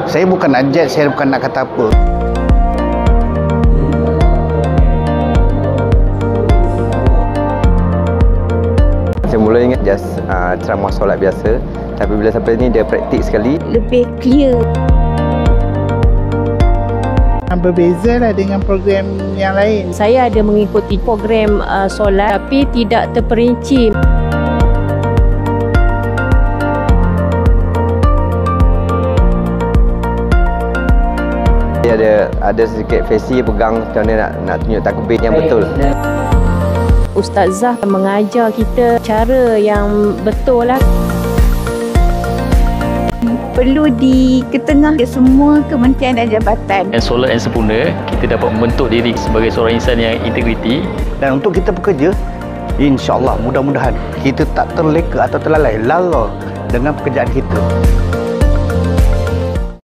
Saya bukan nak judge, saya bukan nak kata apa. Saya mula ingat just ceramah solat biasa, tapi bila sampai ni dia praktik sekali. Lebih clear. Berbeza lah dengan program yang lain. Saya ada mengikuti program solat tapi tidak terperinci. Dia ada sedikit fesi pegang macam mana nak tunjuk takbir yang betul. Ustazah mengajar kita cara yang betul lah. Perlu diketengah semua kementerian dan jabatan. Dengan solat yang sempurna, kita dapat membentuk diri sebagai seorang insan yang integriti. Dan untuk kita bekerja, insya-Allah mudah-mudahan kita tak terleka atau terlalai lara dengan pekerjaan kita.